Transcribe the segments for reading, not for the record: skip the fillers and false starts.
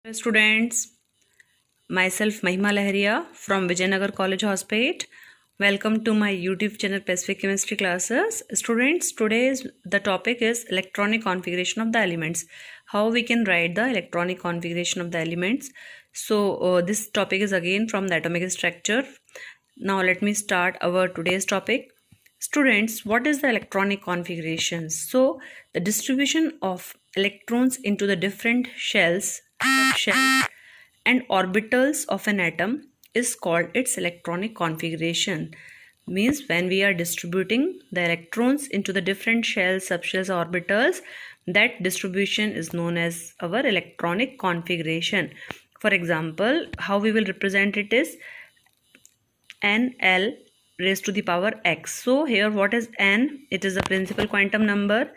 Hello students, myself Mahima Laharia from Vijayanagar College Hospate. Welcome to my YouTube channel Pacific Chemistry classes. Students, today's the topic is electronic configuration of the elements. How we can write the electronic configuration of the elements. So this topic is again from the atomic structure. Now let me start our today's topic. Students, what is the electronic configuration? So the distribution of electrons into the different shells, subshells and orbitals of an atom is called its electronic configuration. Means when we are distributing the electrons into the different shells, subshells, orbitals, that distribution is known as our electronic configuration. For example, how we will represent it is NL raised to the power x. So here what is n? It is the principal quantum number,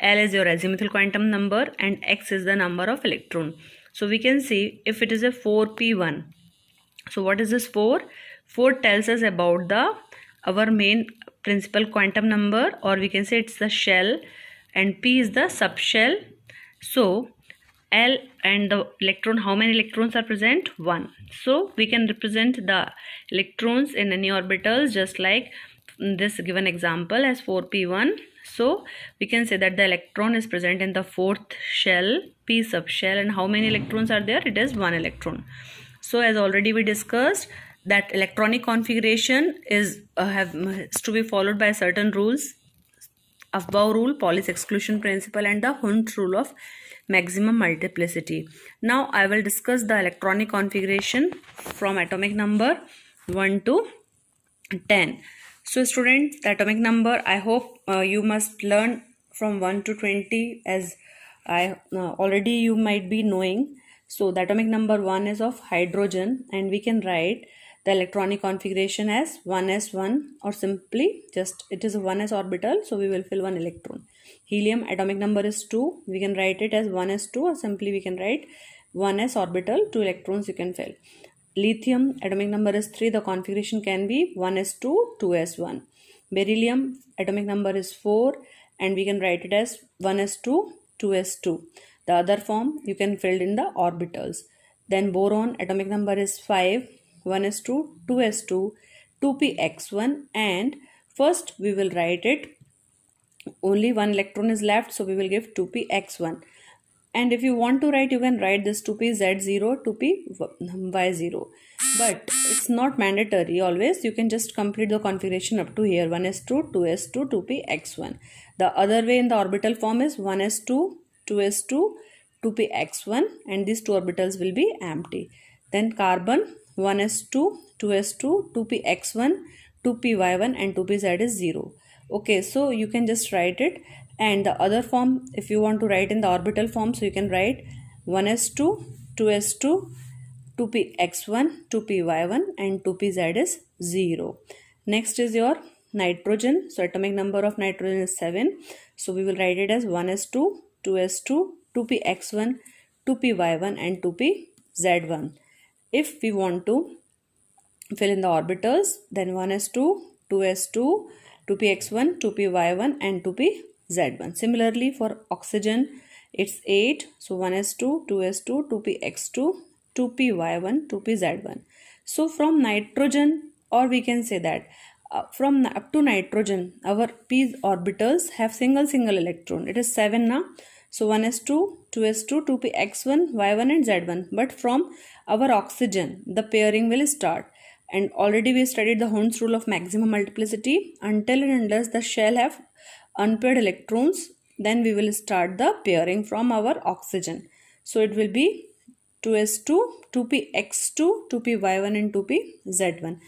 L is your azimuthal quantum number and x is the number of electron. So we can see if it is a 4p1. So what is this 4? 4 tells us about the our main principal quantum number, or we can say it's the shell, and p is the subshell. So L and the electron, how many electrons are present? 1. So we can represent the electrons in any orbitals just like this given example as 4p1. So we can say that the electron is present in the fourth shell, p subshell, and how many electrons are there? It is 1 electron. So as already we discussed, that electronic configuration is has to be followed by certain rules. Aufbau rule, Pauli's exclusion principle, and the Hund rule of maximum multiplicity. Now I will discuss the electronic configuration from atomic number 1 to 10. So students, the atomic number, I hope you must learn from 1 to 20 as I already you might be knowing. So the atomic number 1 is of hydrogen, and we can write the electronic configuration as 1s1, or simply just it is a 1s orbital, so we will fill 1 electron. Helium atomic number is 2, we can write it as 1s2, or simply we can write 1s orbital, 2 electrons you can fill. Lithium atomic number is 3, the configuration can be 1s2, 2s1. Beryllium atomic number is 4, and we can write it as 1s2, 2s2. The other form you can fill in the orbitals. Then boron atomic number is 5, 1s2, 2s2, 2px1, and first we will write it, only one electron is left, so we will give 2px1. And if you want to write, you can write this 2pz0, 2py0, but it's not mandatory always. You can just complete the configuration up to here, 1s2, 2s2, 2px1. The other way in the orbital form is 1s2, 2s2, 2px1, and these two orbitals will be empty. Then carbon 1s2, 2s2, 2px1, 2py1, and 2pz is 0. Okay, so you can just write it. And the other form, if you want to write in the orbital form, so you can write 1s2, 2s2, 2px1, 2py1, and 2pz is 0. Next is your nitrogen. So atomic number of nitrogen is 7. So we will write it as 1s2, 2s2, 2px1, 2py1, and 2pz1. If we want to fill in the orbitals, then 1s2, 2s2, 2px1, 2py1, and 2pz1. Similarly for oxygen, it's 8. So 1s2, 2s2, 2px2, 2py1, 2pz1. So from nitrogen, or we can say that from up to nitrogen, our p orbitals have single electron. It is 7 now. So 1s2, 2s2, 2px1, y1 and z1. But from our oxygen, the pairing will start. And already we studied the Hund's rule of maximum multiplicity. Until and unless the shell have unpaired electrons, then we will start the pairing from our oxygen. So it will be 2s2, 2px2, 2py1, and 2pz1.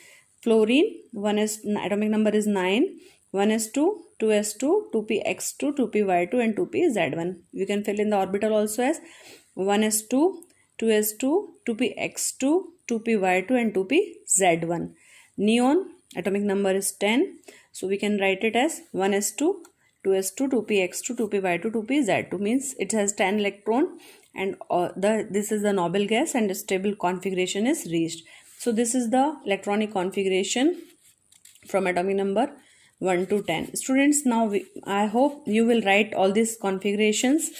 Fluorine, atomic number is 9, 1s2, 2s2, 2px2, 2py2, and 2pz1. You can fill in the orbital also as 1s2, 2s2, 2px2, 2py2, and 2pz1. Neon atomic number is 10. So we can write it as 1s2, 2s2, 2px2, 2py2, 2pz2. Means it has 10 electron, and this is the noble gas, and a stable configuration is reached. So this is the electronic configuration from atomic number 1 to 10. Students, now I hope you will write all these configurations,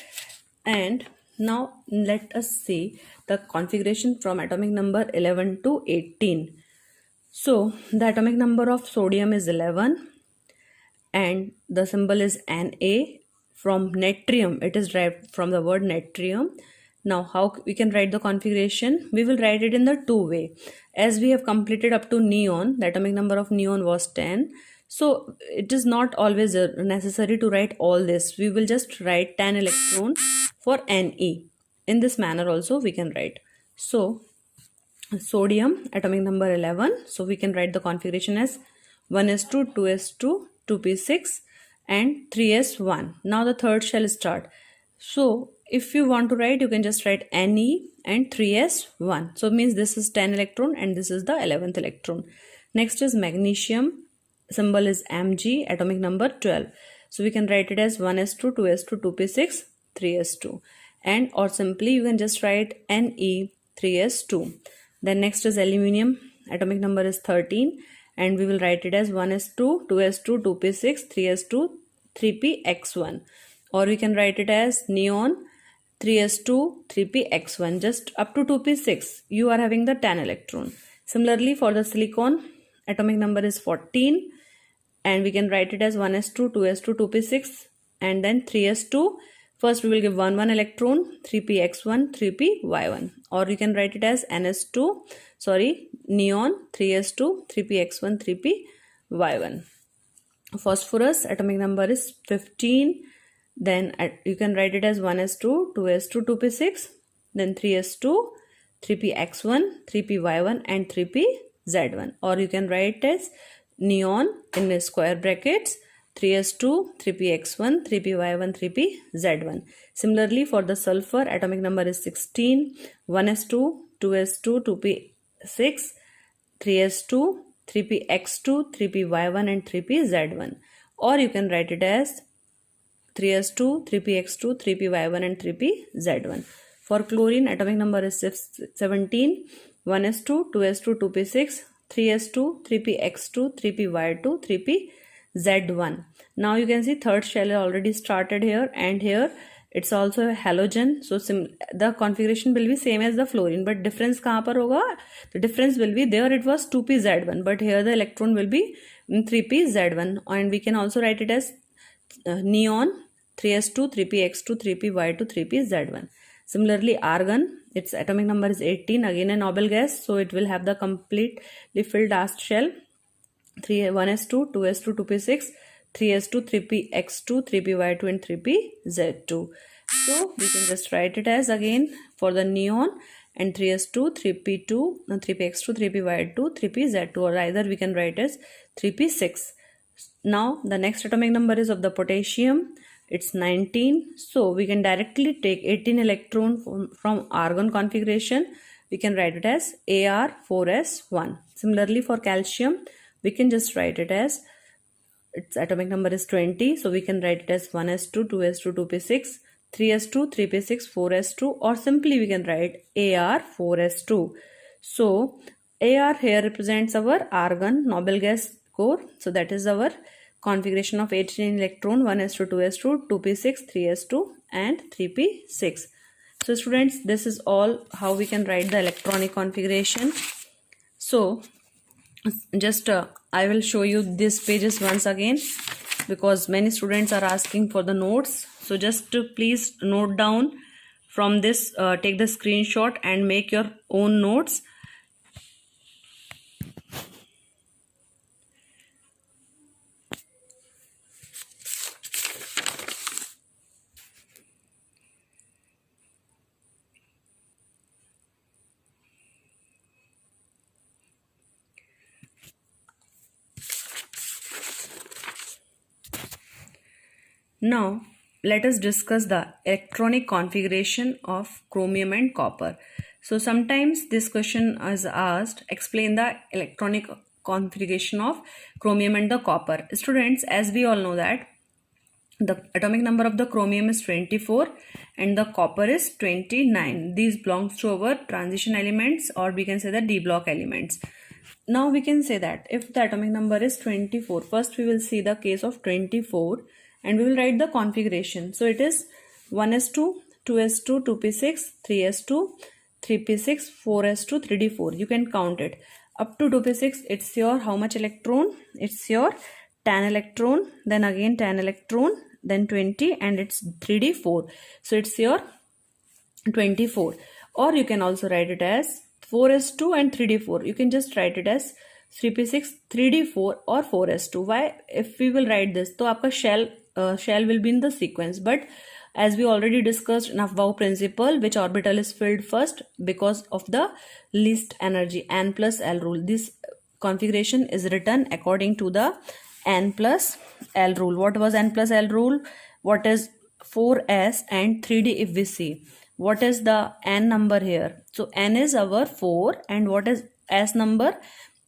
and Now let us see the configuration from atomic number 11 to 18. So the atomic number of sodium is 11 and the symbol is Na. From natrium, it is derived from the word natrium. Now how we can write the configuration? We will write it in the two way. As we have completed up to neon, the atomic number of neon was 10. So it is not always necessary to write all this. We will just write 10 electron for Ne. In this manner also we can write. So sodium atomic number 11, so we can write the configuration as 1s2 2s2 2p6 and 3s1. Now the third shall start. So if you want to write, you can just write Ne and 3s1. So it means this is 10 electron and this is the 11th electron. Next is magnesium, symbol is Mg, atomic number 12. So we can write it as 1s2 2s2 2p6 3s2, and or simply you can just write Ne 3s2. Then next is aluminium, atomic number is 13 and we will write it as 1s2 2s2 2p6 3s2 3px1, or we can write it as neon 3s2 3px1. Just up to 2p6 you are having the 10 electron. Similarly for the silicon, atomic number is 14 and we can write it as 1s2 2s2 2p6 and then 3s2. First we will give 1 electron, 3px1 3py1, or you can write it as neon 3s2 3px1 3py1. Phosphorus atomic number is 15, then you can write it as 1s2 2s2 2p6, then 3s2 3px1 3py1 and 3pz1, or you can write it as neon in square brackets 3s2 3px1 3py1 3pz1. Similarly for the sulfur, atomic number is 16, 1s2 2s2 2p6 3s2 3px2 3py1 and 3pz1, or you can write it as 3s2 3px2 3py1 and 3pz1. For chlorine, atomic number is 17, 1s2 2s2 2p6 3s2 3px2 3py2 3pz1. Now you can see third shell already started here, and here it's also a halogen. So the configuration will be same as the fluorine, but difference kahan par hoga? The difference will be there it was 2pz1, but here the electron will be 3pz1, and we can also write it as neon 3s2 3px2 3py2 3pz1. Similarly argon, its atomic number is 18, again a noble gas, so it will have the completely filled last shell 1s2 2s2 2p6 3s2 3px2 3py2 and 3pz2. So we can just write it as again for the neon and 3s2 3p2 3px2 3py2 3pz2, or either we can write as 3p6. Now the next atomic number is of the potassium, it's 19. So we can directly take 18 electron from argon configuration. We can write it as Ar4s1. Similarly for calcium, we can just write it as its atomic number is 20. So we can write it as 1s2 2s2 2p6 3s2 3p6 4s2, or simply we can write Ar4s2. So Ar here represents our argon noble gas core. So that is our configuration of 18 electron, 1s2 2s2 2p6 3s2 and 3p6. So students, this is all how we can write the electronic configuration. So just I will show you these pages once again, because many students are asking for the notes. So just please note down from this, take the screenshot and make your own notes. Now let us discuss the electronic configuration of chromium and copper. So sometimes this question is asked, explain the electronic configuration of chromium and the copper. Students, as we all know that the atomic number of the chromium is 24 and the copper is 29. These belongs to our transition elements, or we can say the d block elements. Now we can say that if the atomic number is 24, first we will see the case of 24 and we will write the configuration. So it is 1s2 2s2, 2p6, 3s2, 3p6, 4s2, 3d4. You can count it. Up to 2p6, it's your how much electron? It's your 10 electron, then again 10 electron, then 20, and it's 3d4. So it's your 24. Or you can also write it as 4s2 and 3d4. You can just write it as 3p6, 3d4 or 4s2. Why? If we will write this, so आपका shell will be in the sequence. But as we already discussed in Aufbau principle, which orbital is filled first because of the least energy, n plus L rule. This configuration is written according to the n plus L rule. What was n plus L rule? What is 4s and 3d if we see? What is the n number here? So n is our 4, and what is s number?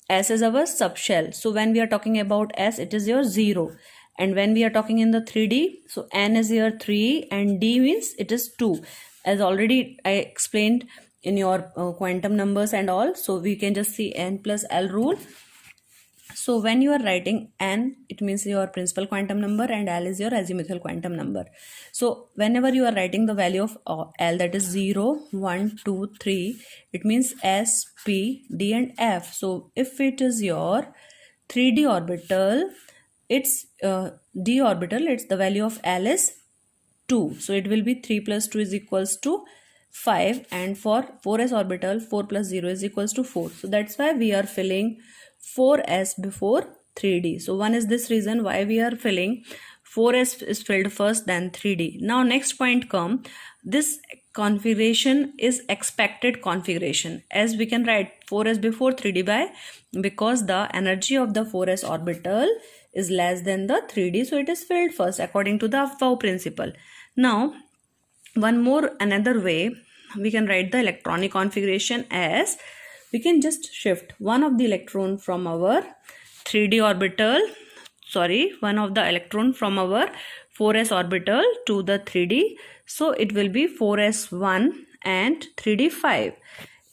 S is our subshell. So when we are talking about S, it is your 0. And when we are talking in the 3D, so N is here 3 and D means it is 2. As already I explained in your quantum numbers and all. So we can just see N plus L rule. So when you are writing N, it means your principal quantum number, and L is your azimuthal quantum number. So whenever you are writing the value of L, that is 0, 1, 2, 3, it means S, P, D and F. So if it is your 3D orbital, its D orbital, it's the value of L is 2. So it will be 3 plus 2 is equals to 5, and for 4s orbital, 4 plus 0 is equals to 4. So that's why we are filling 4s before 3d. So one is this reason why we are filling 4s is filled first, then 3d. Now next point come, this configuration is expected configuration, as we can write 4s before 3d by because the energy of the 4s orbital is less than the 3d, so it is filled first according to the Aufbau principle. Now one more another way we can write the electronic configuration as, we can just shift one of the electron from our 3d orbital, one of the electron from our 4s orbital to the 3d. So it will be 4s1 and 3d5.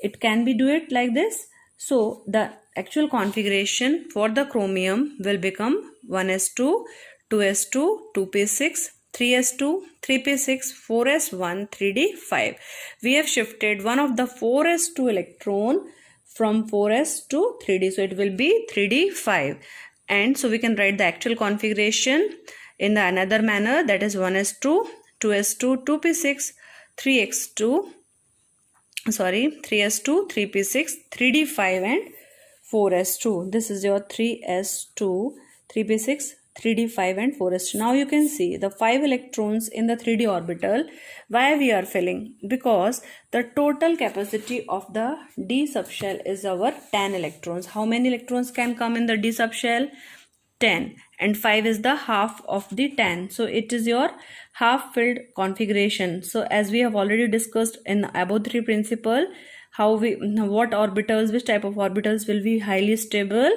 It can be do it like this. So the actual configuration for the chromium will become 1s2, 2s2, 2p6, 3s2, 3p6, 4s1, 3d5. We have shifted one of the 4s2 electron from 4s to 3d, so it will be 3d5. And so we can write the actual configuration in the another manner, that is 1s2, 2s2, 2p6, 3s2, 3p6, 3d5 and 4s2. This is your 3s2, 3p6, 3d5 and 4s2. Now you can see the 5 electrons in the 3d orbital. Why we are filling? Because the total capacity of the d subshell is our 10 electrons. How many electrons can come in the d subshell? 10, and 5 is the half of the 10. So it is your half filled configuration. So as we have already discussed in above 3 principle, what orbitals, which type of orbitals will be highly stable?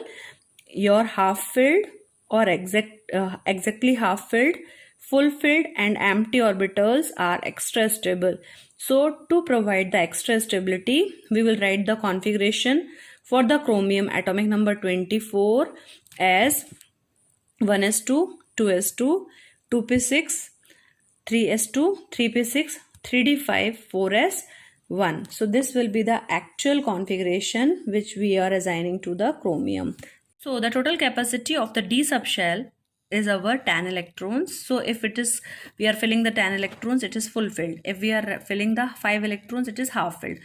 Your half filled or exactly half filled, full filled and empty orbitals are extra stable. So to provide the extra stability, we will write the configuration for the chromium atomic number 24 as 1s2, 2s2, 2p6, 3s2, 3p6, 3d5, 4s1. So this will be the actual configuration which we are assigning to the chromium. So the total capacity of the d subshell is our 10 electrons. So if it is, we are filling the 10 electrons, it is full filled. If we are filling the 5 electrons, it is half filled.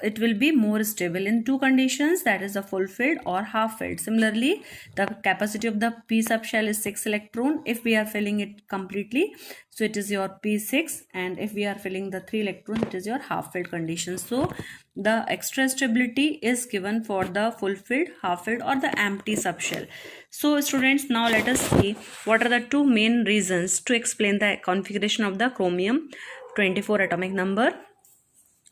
It will be more stable in two conditions, that is the full filled or half filled. Similarly, the capacity of the p subshell is 6 electron if we are filling it completely, so it is your p6, and if we are filling the 3 electrons, it is your half filled condition. So the extra stability is given for the full filled, half filled or the empty subshell. So students, now let us see what are the two main reasons to explain the configuration of the chromium 24 atomic number.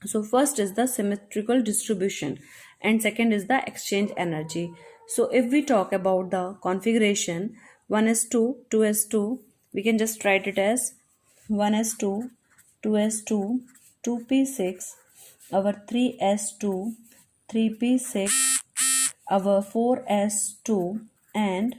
So first is the symmetrical distribution and second is the exchange energy. So if we talk about the configuration 1s2, 2s2, we can just write it as 1s2, 2s2, 2p6, our 3s2, 3p6, our 4s2 and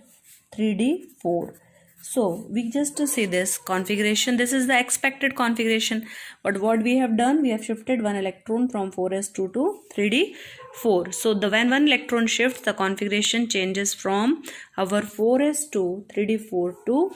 3d4. So we just see this configuration. This is the expected configuration. But what we have done, we have shifted one electron from 4s2 to 3d4. So when one electron shifts, the configuration changes from our 4s2 3d4 to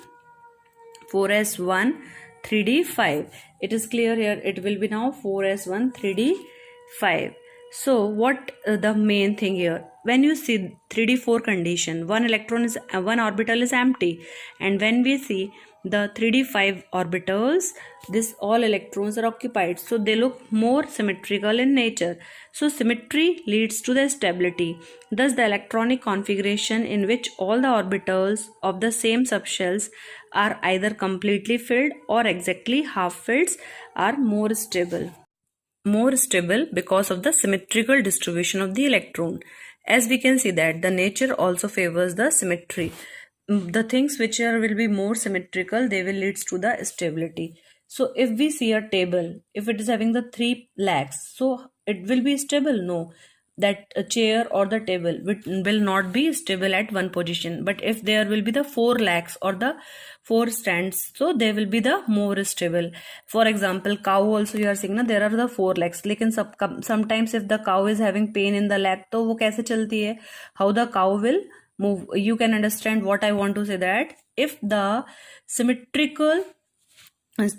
4s1 3d5. It is clear here. It will be now 4s1 3d5. So what the main thing here, when you see 3d4 condition, one orbital is empty, and when we see the 3d5 orbitals, this all electrons are occupied, so they look more symmetrical in nature. So symmetry leads to the stability. Thus the electronic configuration in which all the orbitals of the same subshells are either completely filled or exactly half filled are more stable because of the symmetrical distribution of the electron. As we can see that the nature also favors the symmetry. The things which will be more symmetrical, they will leads to the stability. So if we see a table, if it is having the 3 legs, so it will be stable? No, that a chair or the table will not be stable at one position. But if there will be the 4 legs or the 4 stands, so they will be the more stable. For example, cow also you are seeing, there are the 4 legs. लेकिन sometimes if the cow is having pain in the leg, तो वो कैसे चलती है? How the cow will move? You can understand what I want to say, that if the symmetrical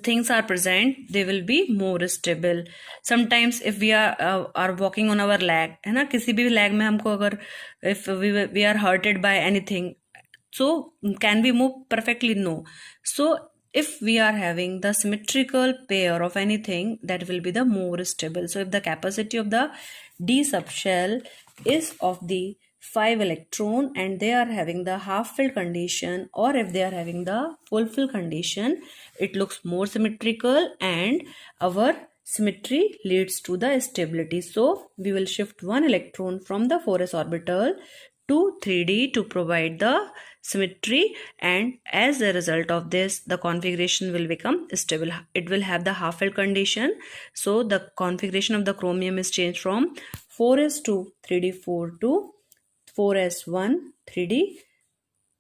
things are present, they will be more stable. Sometimes if we are walking on our leg, है ना, किसी भी leg में हमको अगर if we are hurted by anything, so can we move perfectly? No. So if we are having the symmetrical pair of anything, that will be the more stable. So if the capacity of the d subshell is of the 5 electron and they are having the half filled condition, or if they are having the full filled condition, it looks more symmetrical and our symmetry leads to the stability. So we will shift one electron from the 4s orbital to 3d to provide the symmetry, and as a result of this the configuration will become stable. It will have the half filled condition, so the configuration of the chromium is changed from 4s2 3d4 to 4s1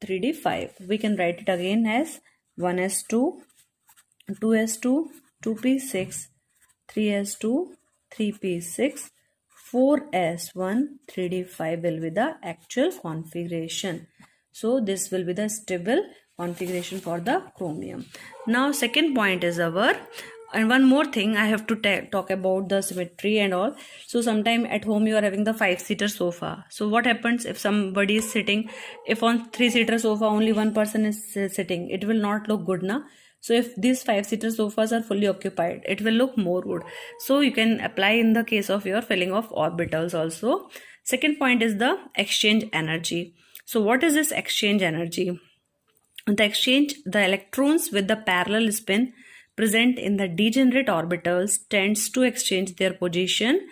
3d5. We can write it again as 1s2 2s2 2p6 3s2 3p6 4s1 3d5 will be the actual configuration. So this will be the stable configuration for the chromium. Now second point is our, and one more thing I have to talk about the symmetry and all. So sometime at home you are having the 5-seater sofa. So what happens if somebody is sitting, if on 3-seater sofa only one person is sitting, it will not look good, na? So if these 5-seater sofas are fully occupied, it will look more good. So you can apply in the case of your filling of orbitals also. Second point is the exchange energy. So what is this exchange energy? The electrons with the parallel spin present in the degenerate orbitals tends to exchange their position.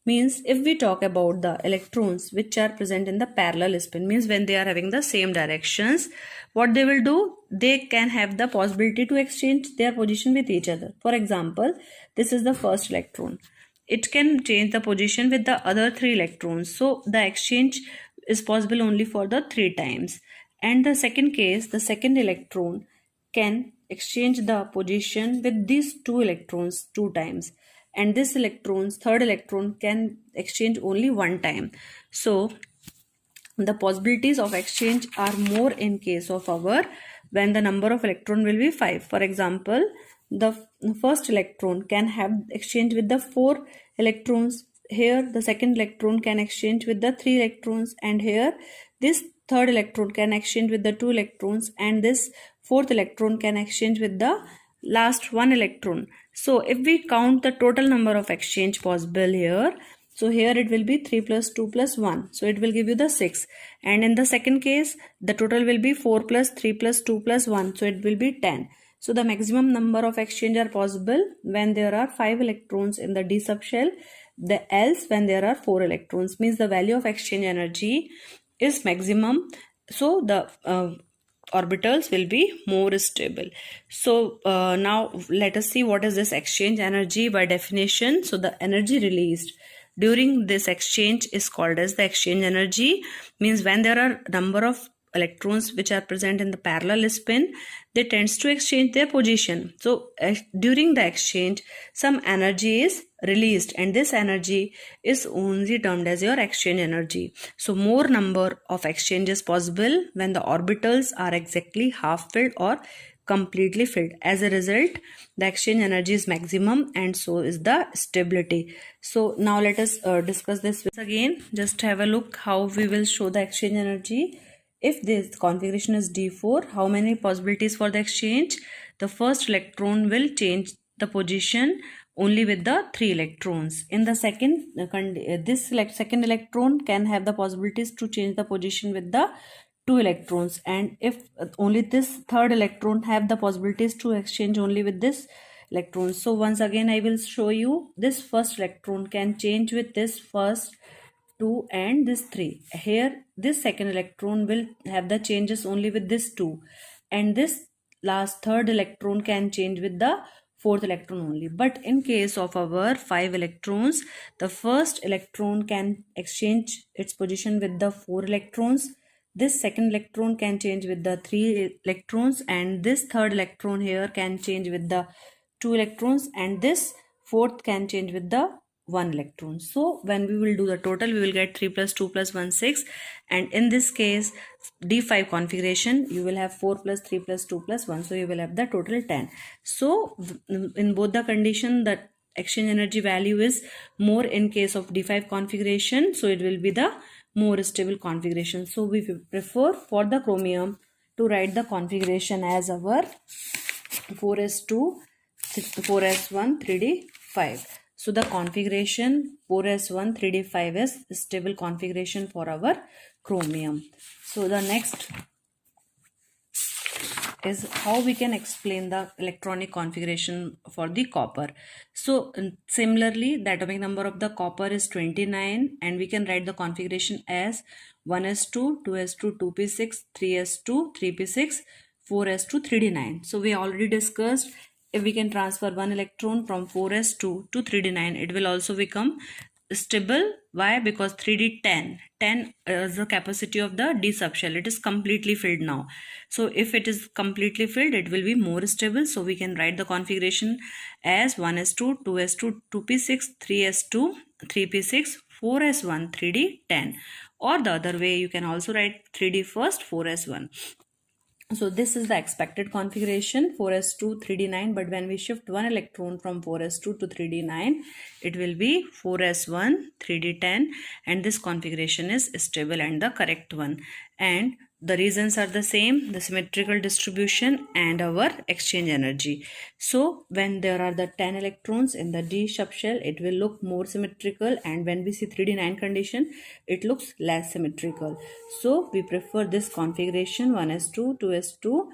Means if we talk about the electrons which are present in the parallel spin, means when they are having the same directions, what they will do, they can have the possibility to exchange their position with each other. For example, this is the first electron. It can change the position with the other 3 electrons. So the exchange is possible only for the 3 times. And the second case, the second electron can exchange the position with these 2 electrons 2 times. And this third electron can exchange only 1 time. So the possibilities of exchange are more in case of our, when the number of electron will be 5. For example, the first electron can have exchange with the 4 electrons. Here the second electron can exchange with the 3 electrons, and here this third electron can exchange with the 2 electrons, and this fourth electron can exchange with the last 1 electron. So if we count the total number of exchange possible here, so here it will be 3 plus 2 plus 1. So it will give you the 6. And in the second case, the total will be 4 plus 3 plus 2 plus 1. So it will be 10. So the maximum number of exchange are possible when there are 5 electrons in the d subshell. Else when there are 4 electrons, means the value of exchange energy is maximum. So the orbitals will be more stable. So now let us see what is this exchange energy by definition. So the energy released during this exchange is called as the exchange energy. Means when there are number of electrons which are present in the parallel spin, they tends to exchange their position. So during the exchange, some energy is released, and this energy is only termed as your exchange energy. So more number of exchanges possible when the orbitals are exactly half filled or completely filled. As a result, the exchange energy is maximum, and so is the stability. So now let us discuss this again. Just have a look how we will show the exchange energy. If this configuration is D4, how many possibilities for the exchange? The first electron will change the position only with the 3 electrons. In the second, second electron can have the possibilities to change the position with the 2 electrons, and if only this third electron have the possibilities to exchange only with this electron. So once again I will show you, this first electron can change with this first 2 and this 3. Here this second electron will have the changes only with this 2, and this last third electron can change with the fourth electron only. But in case of our 5 electrons, the first electron can exchange its position with the 4 electrons, this second electron can change with the 3 electrons, and this third electron here can change with the 2 electrons, and this fourth can change with the 1 electron. So when we will do the total, we will get 3 plus 2 plus 1 6, and in this case D5 configuration you will have 4 plus 3 plus 2 plus 1, so you will have the total 10. So in both the condition, the exchange energy value is more in case of D5 configuration, so it will be the more stable configuration. So we prefer for the chromium to write the configuration as our 4s2 4s1 3d5. So the configuration 4s1 3d5 is stable configuration for our chromium. So the next is how we can explain the electronic configuration for the copper. So similarly, the atomic number of the copper is 29, and we can write the configuration as 1s2 2s2 2p6 3s2 3p6 4s2 3d9. So we already discussed, if we can transfer one electron from 4s2 to 3d9, it will also become stable. Why? Because 3d10 is the capacity of the d subshell. It is completely filled now. So if it is completely filled, it will be more stable. So we can write the configuration as 1s2 2s2 2p6 3s2 3p6 4s1 3d10, or the other way you can also write 3d first 4s1. So this is the expected configuration 4s2 3d9, but when we shift one electron from 4s2 to 3d9, it will be 4s1 3d10, and this configuration is stable and the correct one. And the reasons are the same, the symmetrical distribution and our exchange energy. So when there are the 10 electrons in the d subshell, it will look more symmetrical, and when we see 3d9 condition, it looks less symmetrical. So we prefer this configuration 1s2 2s2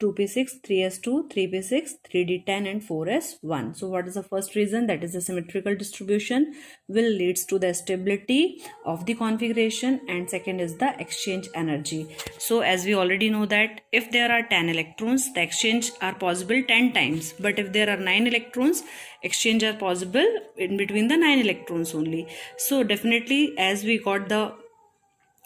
2p6 3s2 3p6 3d10 and 4s1. So what is the first reason? That is the symmetrical distribution will leads to the stability of the configuration, and second is the exchange energy. So as we already know that if there are 10 electrons, the exchange are possible 10 times, but if there are 9 electrons, exchange are possible in between the 9 electrons only. So definitely, as we got the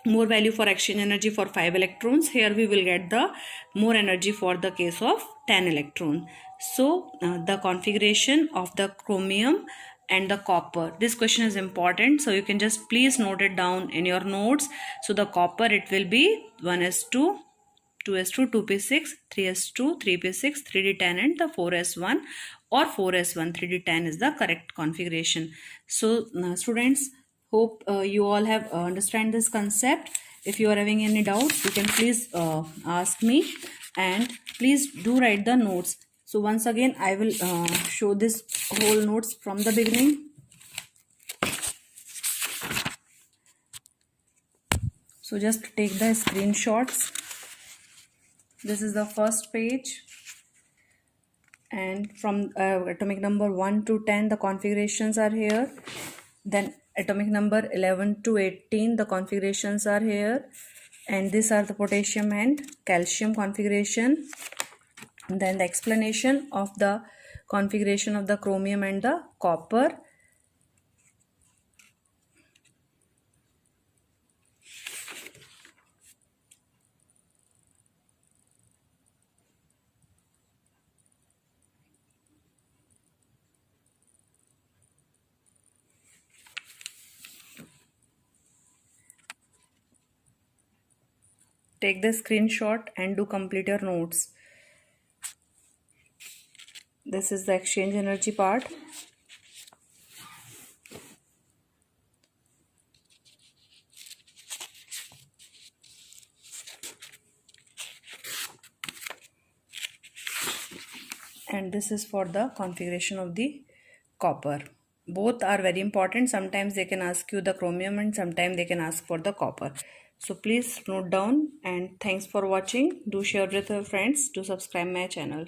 more value for exchange energy for 5 electrons, here we will get the more energy for the case of 10 electron. So the configuration of the chromium and the copper, this question is important, so you can just please note it down in your notes. So the copper, it will be 1s2 2s2 2p6 3s2 3p6 3d10 and the 4s1 or 4s1 3d10 is the correct configuration. So students, hope you all have understand this concept. If you are having any doubts, you can please ask me, and please do write the notes. So once again I will show this whole notes from the beginning. So just take the screenshots. This is the first page, and from atomic number 1 to 10 the configurations are here. Then atomic number 11 to 18 the configurations are here, and these are the potassium and calcium configuration. And then the explanation of the configuration of the chromium and the copper. take the screenshot and do complete your notes. This is the exchange energy part. And this is for the configuration of the copper. Both are very important. Sometimes they can ask you the chromium and sometimes they can ask for the copper. So please note down, and thanks for watching. Do share with your friends. Do subscribe my channel.